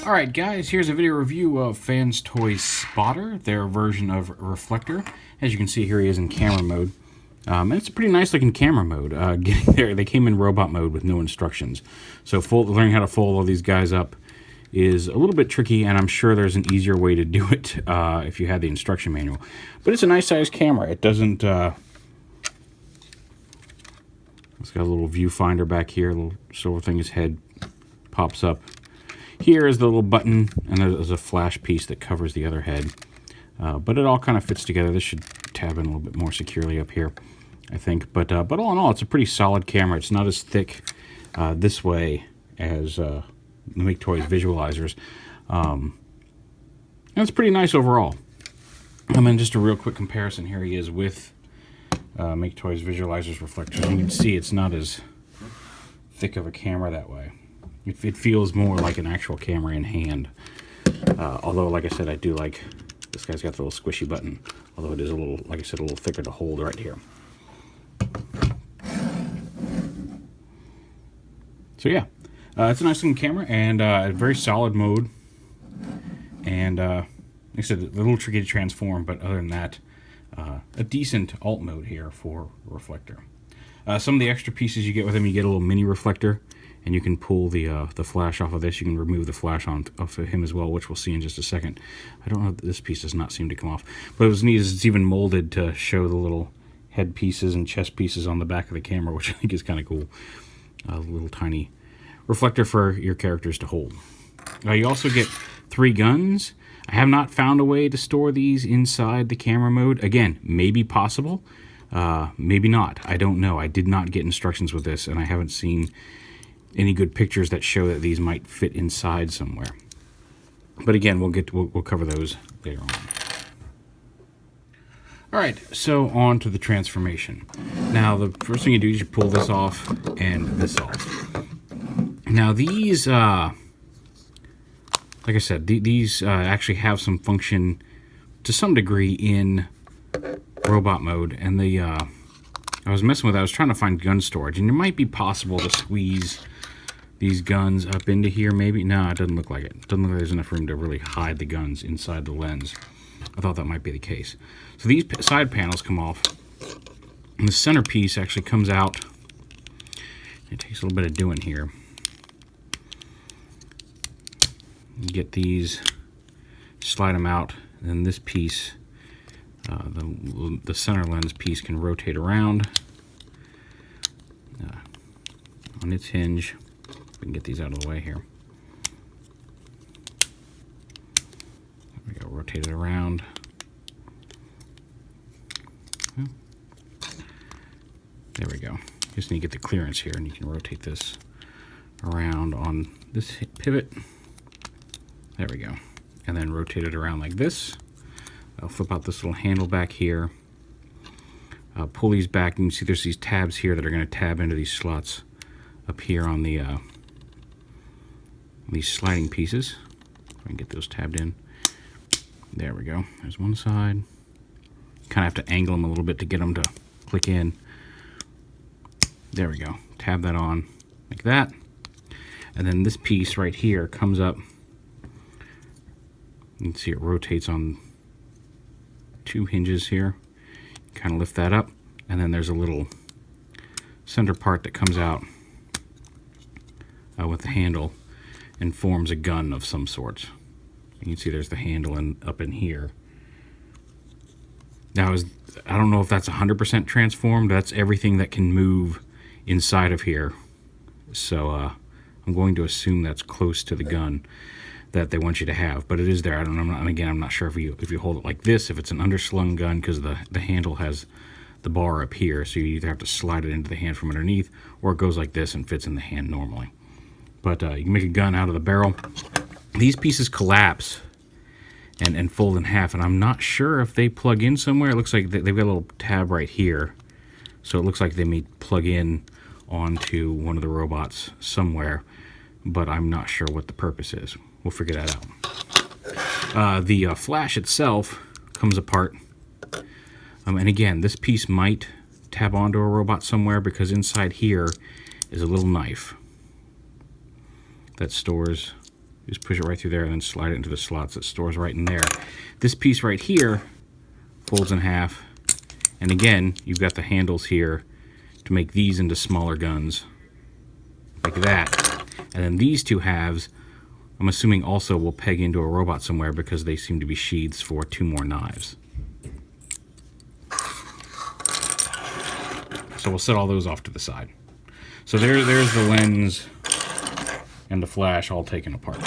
Alright guys, here's a video review of FansToys Spotter, their version of Reflector. As you can see, here he is in camera mode. And it's a pretty nice looking camera mode. Getting there, they came in robot mode with no instructions. So learning how to fold all these guys up is a little bit tricky, and I'm sure there's an easier way to do it if you had the instruction manual. But it's a nice sized camera. It doesn't... it's got a little viewfinder back here, a little silver thing, his head pops up. Here is the little button, and there's a flash piece that covers the other head. But it all kind of fits together. This should tab in a little bit more securely up here, I think. But all in all, it's a pretty solid camera. It's not as thick this way as the FansToys visualizers. And it's pretty nice overall. I mean, just a real quick comparison. Here he is with FansToys visualizers reflectors. You can see it's not as thick of a camera that way. It feels more like an actual camera in hand. Although, like I said, I do like this guy's got the little squishy button. Although it is a little, like I said, a little thicker to hold right here. So yeah, it's a nice looking camera and a very solid mode. And like I said, a little tricky to transform, but other than that, a decent alt mode here for Reflector. Some of the extra pieces you get with him, you get a little mini reflector. And you can pull the flash off of this. You can remove the flash off of him as well, which we'll see in just a second. I don't know, this piece does not seem to come off. But what's neat is it's even molded to show the little head pieces and chest pieces on the back of the camera, which I think is kind of cool. A little tiny reflector for your characters to hold. You also get 3 guns. I have not found a way to store these inside the camera mode. Again, maybe possible, maybe not. I don't know. I did not get instructions with this, and I haven't seen any good pictures that show that these might fit inside somewhere. But again, we'll cover those later on. Alright, so on to the transformation. Now the first thing you do is you pull this off and this off. Now these, like I said, these actually have some function to some degree in robot mode. And I was messing with it, I was trying to find gun storage, and it might be possible to squeeze these guns up into here, maybe. No, it doesn't look like it. It doesn't look like there's enough room to really hide the guns inside the lens. I thought that might be the case. So these side panels come off, and the centerpiece actually comes out. It takes a little bit of doing here. You get these, slide them out, and then this piece, the center lens piece, can rotate around on its hinge. We can get these out of the way here. There we go, rotate it around. There we go. Just need to get the clearance here, and you can rotate this around on this pivot. There we go. And then rotate it around like this. I'll flip out this little handle back here. Pull these back, and you can see there's these tabs here that are going to tab into these slots up here on the these sliding pieces. If I can get those tabbed in. There we go. There's one side. Kind of have to angle them a little bit to get them to click in. There we go. Tab that on like that. And then this piece right here comes up. You can see it rotates on 2 hinges here. Kind of lift that up. And then there's a little center part that comes out with the handle and forms a gun of some sort. You can see there's the handle up in here. Now, I don't know if that's 100% transformed. That's everything that can move inside of here. So I'm going to assume that's close to the gun that they want you to have. But it is there. I'm not sure if you hold it like this, if it's an underslung gun, because the handle has the bar up here. So you either have to slide it into the hand from underneath, or it goes like this and fits in the hand normally. But you can make a gun out of the barrel. These pieces collapse and fold in half, and I'm not sure if they plug in somewhere. It looks like they've got a little tab right here, so it looks like they may plug in onto one of the robots somewhere, but I'm not sure what the purpose is. We'll figure that out. The flash itself comes apart, and again, this piece might tab onto a robot somewhere, because inside here is a little knife that stores Just push it right through there and then slide it into the slots. It stores right in there. This piece right here folds in half. And again, you've got the handles here to make these into smaller guns, like that. And then these two halves, I'm assuming also will peg into a robot somewhere because they seem to be sheaths for 2 more knives. So we'll set all those off to the side. So there's the lens and the flash all taken apart.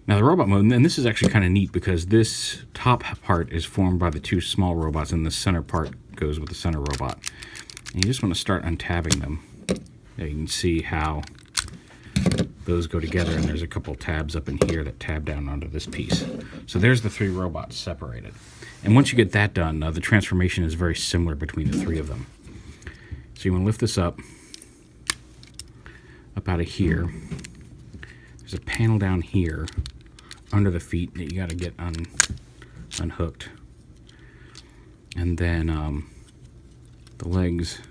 Now the robot mode, and this is actually kind of neat because this top part is formed by the 2 small robots and the center part goes with the center robot. And you just want to start untabbing them. There you can see how those go together, and there's a couple tabs up in here that tab down onto this piece. So there's the 3 robots separated. And once you get that done, the transformation is very similar between the 3 of them. So you want to lift this up out of here. There's a panel down here under the feet that you got to get unhooked. And then the legs,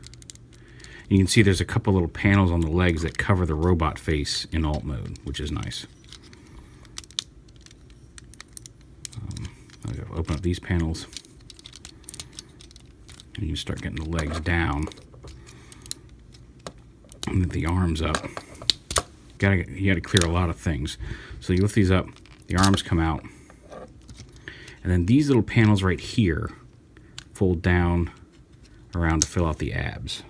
you can see there's a couple little panels on the legs that cover the robot face in alt mode, which is nice. I'll open up these panels and you start getting the legs down and then the arms up. You gotta clear a lot of things. So you lift these up, the arms come out, and then these little panels right here fold down around to fill out the abs.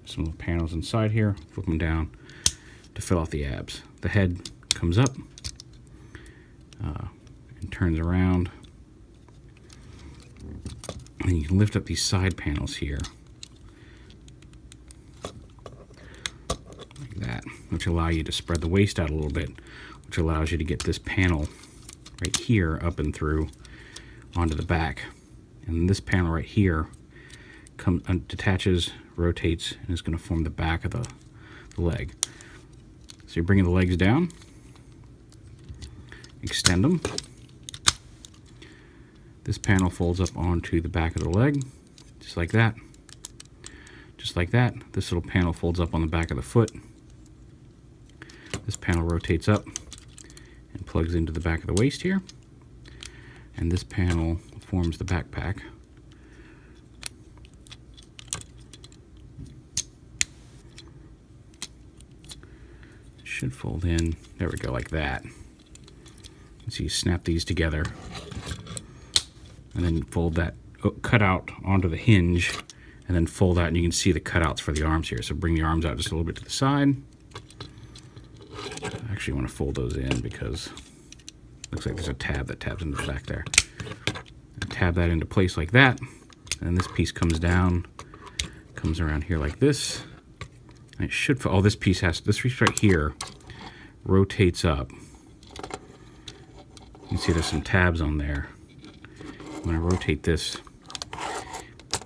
Some little panels inside here, flip them down to fill out the abs. The head comes up and turns around, and you can lift up these side panels here like that, which allow you to spread the waist out a little bit, which allows you to get this panel right here up and through onto the back. And this panel right here detaches, rotates, and is going to form the back of the leg. So you're bringing the legs down, extend them. This panel folds up onto the back of the leg, just like that. Just like that. This little panel folds up on the back of the foot. This panel rotates up and plugs into the back of the waist here. And this panel forms the backpack. It should fold in. There we go, like that. So you snap these together and then fold that cutout onto the hinge and then fold out, and you can see the cutouts for the arms here. So bring the arms out just a little bit to the side. I actually want to fold those in because it looks like there's a tab that tabs into the back there. And tab that into place like that, and this piece comes down, comes around here like this. And it should, oh, this piece right here rotates up. You can see there's some tabs on there. When I rotate this,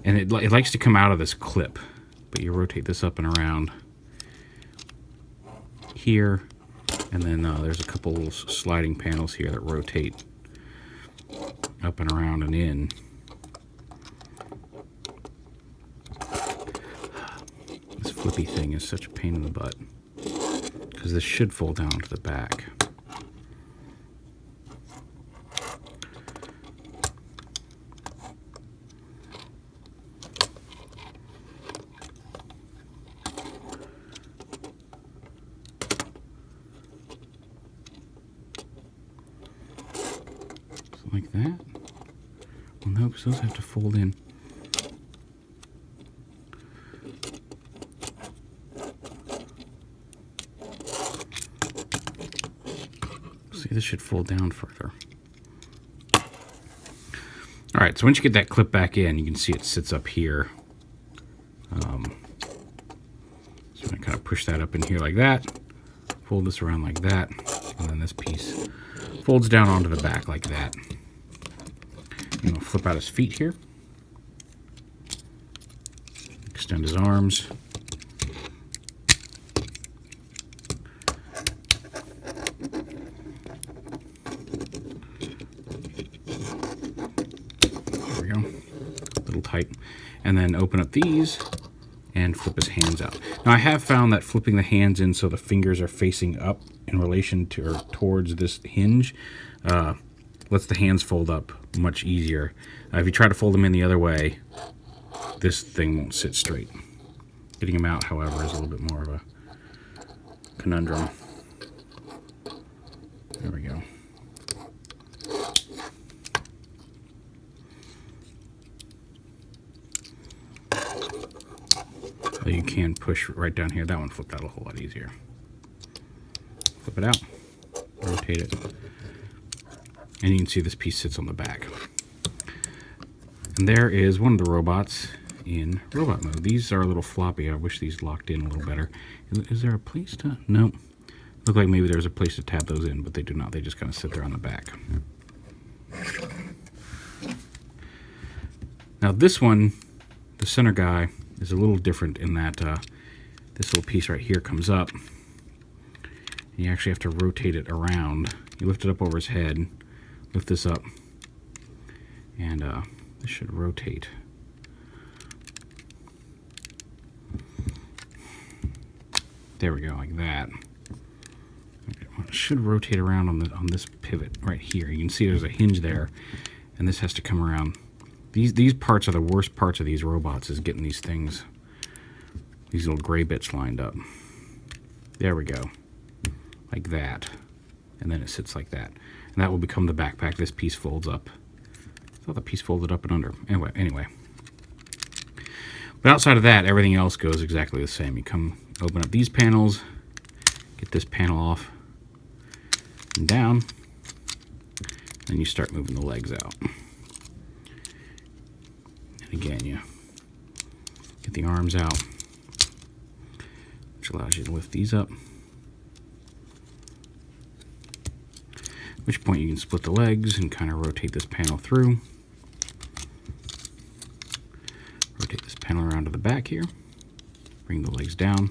and it likes to come out of this clip, but you rotate this up and around here, and then there's a couple little sliding panels here that rotate up and around and in. This flippy thing is such a pain in the butt because this should fold down to the back. Like that. Well, no, because those have to fold in. See, this should fold down further. All right, so once you get that clip back in, you can see it sits up here. So I'm going to kind of push that up in here like that, fold this around like that, and then this piece folds down onto the back like that. I'm going to flip out his feet here, extend his arms, there we go, a little tight, and then open up these and flip his hands out. Now I have found that flipping the hands in so the fingers are facing up in relation to or towards this hinge lets the hands fold up much easier. If you try to fold them in the other way, this thing won't sit straight. Getting them out, however, is a little bit more of a conundrum. There we go. So you can push right down here. That one flipped out a whole lot easier. Flip it out, rotate it, and you can see this piece sits on the back. And there is one of the robots in robot mode. These are a little floppy. I wish these locked in a little better. Is there a place to? No. Look like maybe there's a place to tab those in, but they do not. They just kind of sit there on the back. Now this one, the center guy, is a little different in that this little piece right here comes up. And you actually have to rotate it around. You lift it up over his head, lift this up, and this should rotate. There we go, like that. It should rotate around on this pivot right here. You can see there's a hinge there, and this has to come around. These parts are the worst parts of these robots, is getting these things, these little gray bits lined up. There we go, like that, and then it sits like that, and that will become the backpack. This piece folds up. I thought the piece folded up and under. Anyway. But outside of that, everything else goes exactly the same. You come open up these panels, get this panel off and down, and you start moving the legs out. And again, you get the arms out, which allows you to lift these up. At which point you can split the legs and kind of rotate this panel through. Rotate this panel around to the back here. Bring the legs down.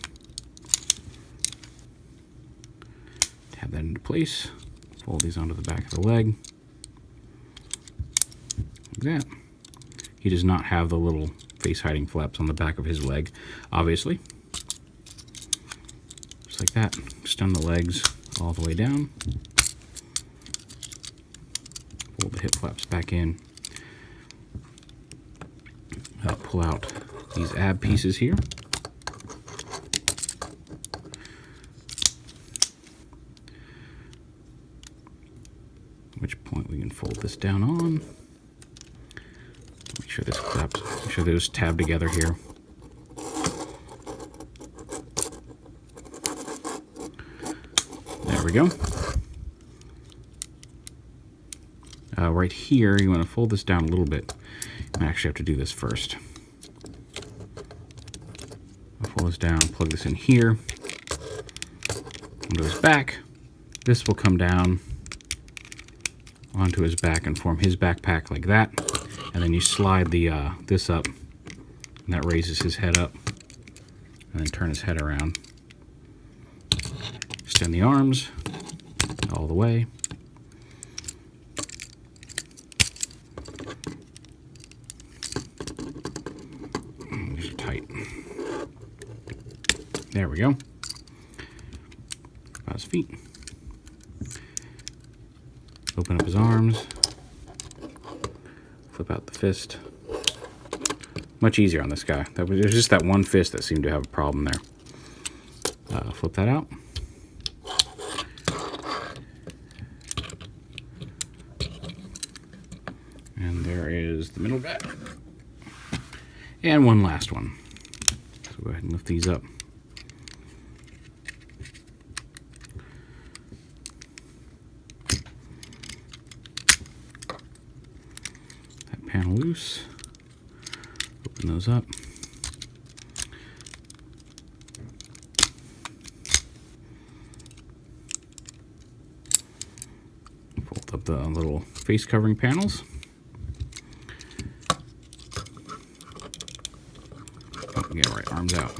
Tab that into place. Fold these onto the back of the leg. Like that. He does not have the little face hiding flaps on the back of his leg, obviously. Just like that. Extend the legs all the way down. Fold the hip flaps back in. I'll pull out these ab pieces here. At which point we can fold this down on. Make sure this flaps, make sure those tab together here. There we go. Right here, you want to fold this down a little bit. I actually have to do this first. I'll fold this down, plug this in here. Onto his back. This will come down onto his back and form his backpack like that. And then you slide the this up, and that raises his head up. And then turn his head around. Extend the arms all the way. These are tight. There we go. About his feet. Open up his arms. Flip out the fist. Much easier on this guy. There's just that one fist that seemed to have a problem there. Flip that out. And there is the middle guy. And one last one. So go ahead and lift these up. That panel loose. Open those up. Fold up the little face covering panels. Get right arms out.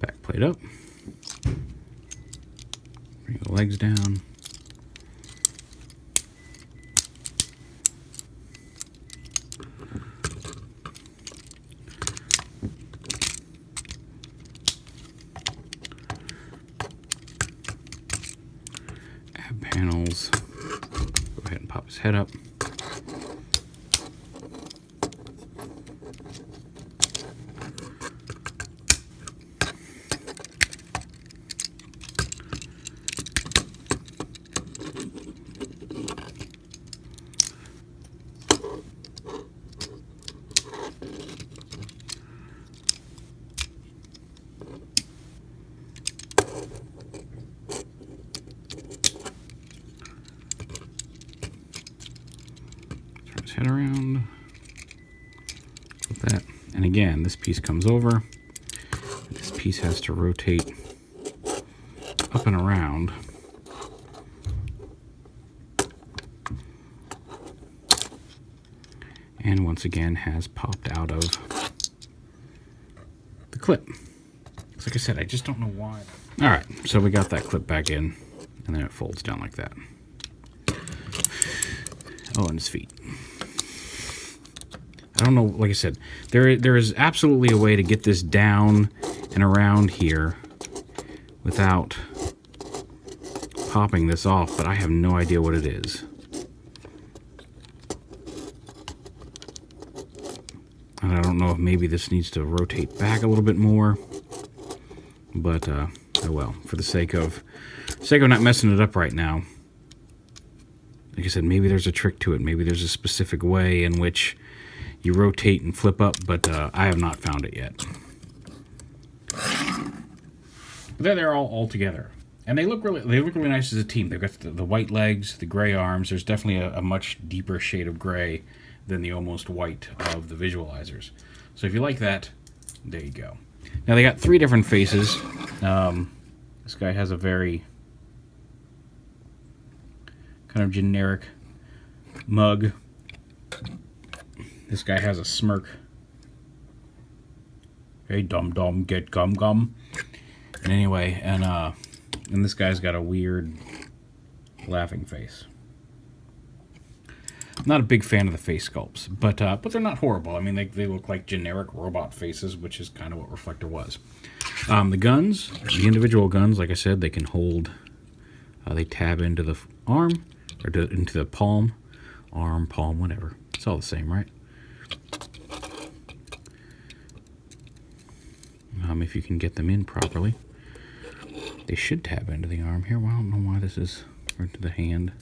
Back plate up. Bring the legs down. head up. Head around, flip that, and again this piece comes over. This piece has to rotate up and around. And once again has popped out of the clip. Like I said, I just don't know why. Alright, so we got that clip back in, and then it folds down like that. Oh, and his feet. I don't know, like I said, there is absolutely a way to get this down and around here without popping this off, but I have no idea what it is. And I don't know if maybe this needs to rotate back a little bit more, but oh well, for the sake of not messing it up right now. Like I said, maybe there's a trick to it. Maybe there's a specific way in which you rotate and flip up, but I have not found it yet. But there they're all together, and they look really nice as a team. They've got the white legs, the gray arms. There's definitely a much deeper shade of gray than the almost white of the visualizers. So if you like that, there you go. Now they got 3 different faces. This guy has a very kind of generic mug. This guy has a smirk. Hey, dum-dum, get gum-gum. And anyway, and this guy's got a weird laughing face. I'm not a big fan of the face sculpts, but they're not horrible. I mean, they look like generic robot faces, which is kind of what Reflector was. The guns, the individual guns, like I said, they can hold, they tab into the arm, or into the palm, arm, palm, whatever. It's all the same, right? If you can get them in properly. They should tab into the arm here. Well, I don't know why this is, or into the hand.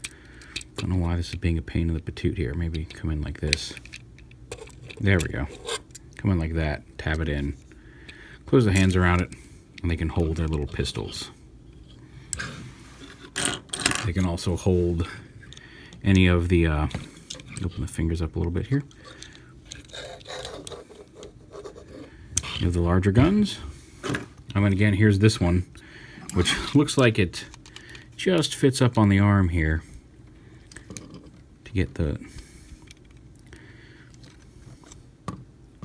I don't know why this is being a pain in the patoot here. Maybe come in like this. There we go. Come in like that, tab it in, close the hands around it, and they can hold their little pistols. They can also hold any of the, open the fingers up a little bit here. You have the larger guns. And again, here's this one, which looks like it just fits up on the arm here to get the...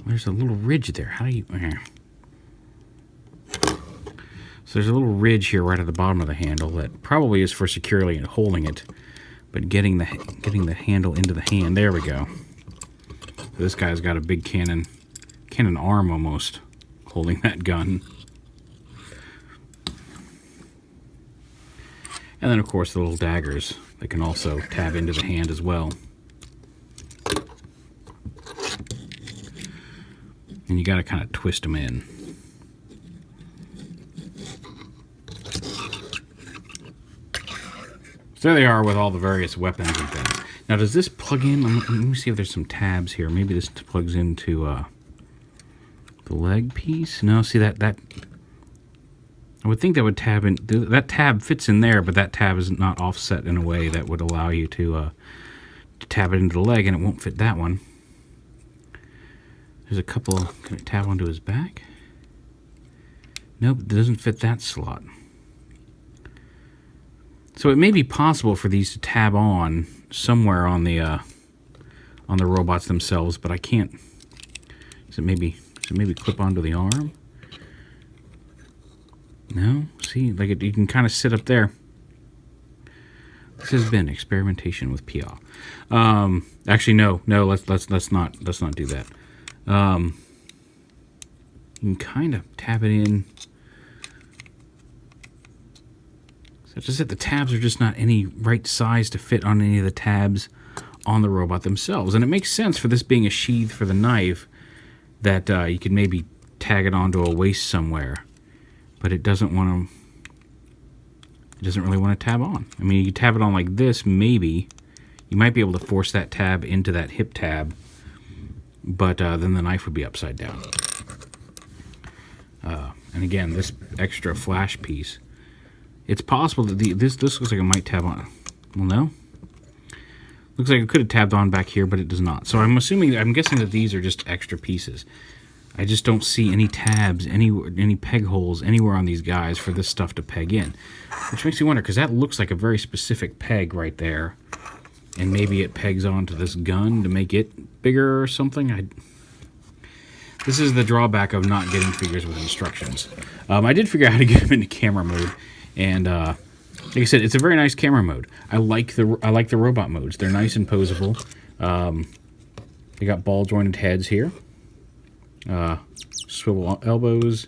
There's a little ridge there. How do you... So there's a little ridge here right at the bottom of the handle that probably is for securely holding it, but getting the handle into the hand. There we go. So this guy's got a big cannon arm almost holding that gun. And then of course the little daggers that can also tab into the hand as well. And you got to kind of twist them in. So there they are with all the various weapons and things. Now does this plug in? Let me see if there's some tabs here. Maybe this plugs into the leg piece. No, see that I would think that would tab in. That tab fits in there, but that tab is not offset in a way that would allow you to tab it into the leg, and it won't fit that one. There's a couple. Can I tab onto his back? Nope, it doesn't fit that slot. So it may be possible for these to tab on somewhere on the robots themselves, but I can't. Does it maybe clip onto the arm? No, see, like you can kind of sit up there. This has been experimentation with peaugh. Actually, no, let's not do that. You can kind of tab it in. Such as it, the tabs are just not any right size to fit on any of the tabs on the robot themselves. And it makes sense for this being a sheath for the knife that you could maybe tag it onto a waist somewhere. But it doesn't want to... It doesn't really want to tab on. I mean, you could tab it on like this, maybe. You might be able to force that tab into that hip tab, but then the knife would be upside down. And again, this extra flash piece, it's possible that this looks like it might tab on. Well, no. Looks like it could have tabbed on back here, but it does not. So I'm guessing that these are just extra pieces. I just don't see any tabs, any peg holes anywhere on these guys for this stuff to peg in. Which makes me wonder, because that looks like a very specific peg right there. And maybe it pegs onto this gun to make it bigger or something. This is the drawback of not getting figures with instructions. I did figure out how to get them into camera mode. And like I said, it's a very nice camera mode. I like the robot modes. They're nice and posable. They got ball jointed heads here. Swivel elbows,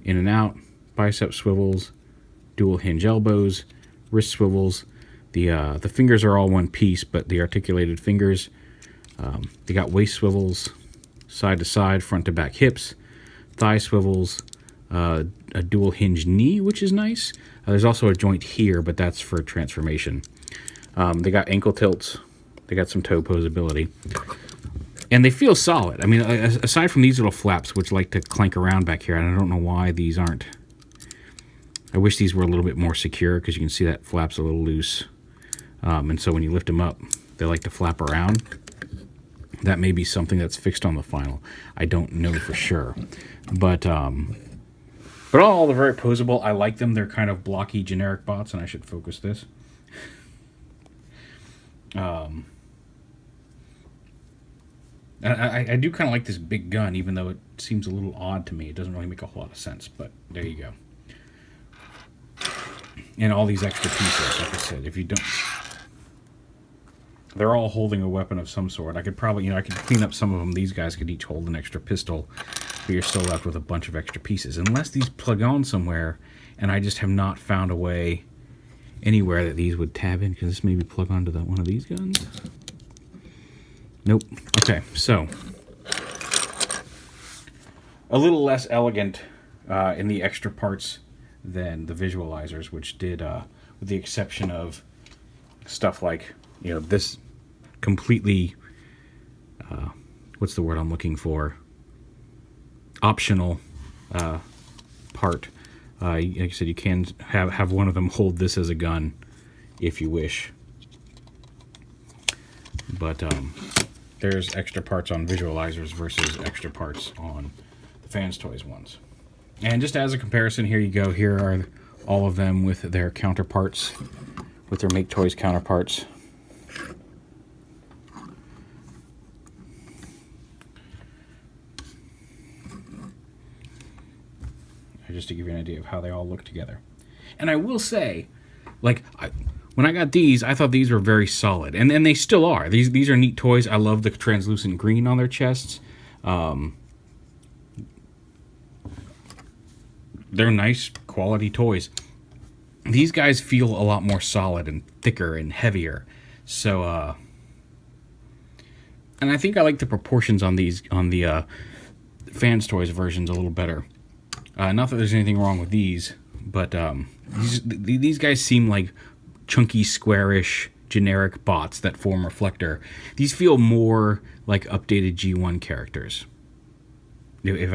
in and out, bicep swivels, dual hinge elbows, wrist swivels. The fingers are all one piece, but the articulated fingers. They got waist swivels, side to side, front to back hips, thigh swivels, a dual hinge knee, which is nice. There's also a joint here, but that's for transformation. They got ankle tilts. They got some toe posability. And they feel solid. I mean, aside from these little flaps, which like to clank around back here, and I don't know why these aren't. I wish these were a little bit more secure, because you can see that flap's a little loose. And so when you lift them up, they like to flap around. That may be something that's fixed on the final. I don't know for sure. But all they're very posable. I like them. They're kind of blocky, generic bots, and I should focus this. I do kind of like this big gun, even though it seems a little odd to me. It doesn't really make a whole lot of sense, but there you go. And all these extra pieces, like I said, if you don't... They're all holding a weapon of some sort. I could probably, I could clean up some of them. These guys could each hold an extra pistol, but you're still left with a bunch of extra pieces. Unless these plug on somewhere, and I just have not found a way anywhere that these would tab in, because this maybe plug onto one of these guns. Nope. Okay, so a little less elegant in the extra parts than the visualizers, which did, with the exception of stuff like, this completely, what's the word I'm looking for? Optional part. Like I said, you can have one of them hold this as a gun if you wish. But there's extra parts on visualizers versus extra parts on the FansToys ones. And just as a comparison, here you go. Here are all of them with their counterparts, with their Make Toys counterparts. Just to give you an idea of how they all look together. And I will say, like, when I got these, I thought these were very solid. And they still are. These are neat toys. I love the translucent green on their chests. They're nice quality toys. These guys feel a lot more solid and thicker and heavier. So, and I think I like the proportions on these, on the FansToys versions a little better. Not that there's anything wrong with these, but these guys seem like chunky, squarish, generic bots that form reflector. These feel more like updated G1 characters. If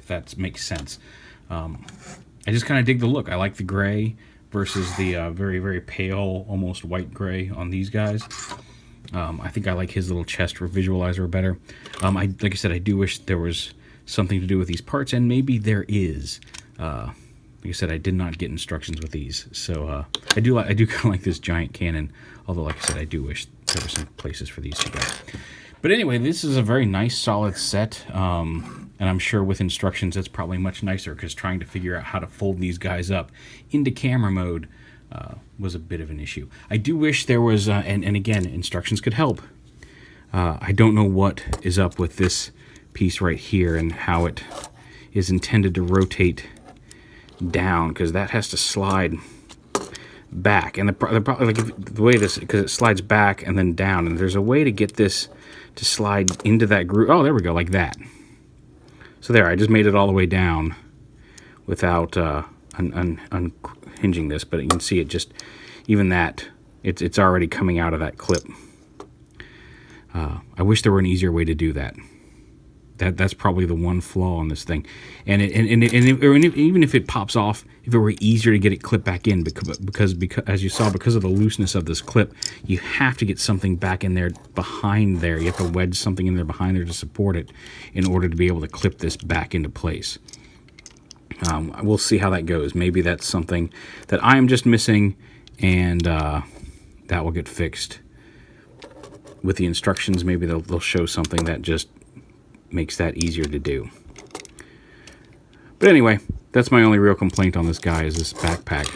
that makes sense. I just kind of dig the look. I like the gray versus the very, very pale, almost white gray on these guys. I think I like his little chest visualizer better. Like I said, I do wish there was something to do with these parts, and maybe there is. Like I said, I did not get instructions with these, so I do kind of like this giant cannon. Although, like I said, I do wish there were some places for these to go. But anyway, this is a very nice, solid set, and I'm sure with instructions it's probably much nicer, because trying to figure out how to fold these guys up into camera mode was a bit of an issue. I do wish there was, and again, instructions could help. I don't know what is up with this piece right here and how it is intended to rotate down, because that has to slide back. And the way this, because it slides back and then down, and there's a way to get this to slide into that groove. Oh, there we go, like that. So there, I just made it all the way down without unhinging this, but you can see it just, even that, it's already coming out of that clip. I wish there were an easier way to do that. That's probably the one flaw on this thing. And even if it pops off, if it were easier to get it clipped back in, because as you saw, because of the looseness of this clip, you have to get something back in there behind there. You have to wedge something in there behind there to support it in order to be able to clip this back into place. We'll see how that goes. Maybe that's something that I'm just missing, and that will get fixed. With the instructions, maybe they'll show something that just makes that easier to do. But anyway, that's my only real complaint on this guy, is this backpack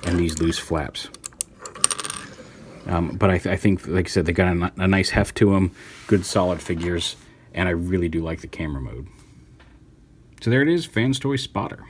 and these loose flaps. But I think, like I said, they got a nice heft to them, good solid figures, and I really do like the camera mode. So there it is, FansToys Spotter.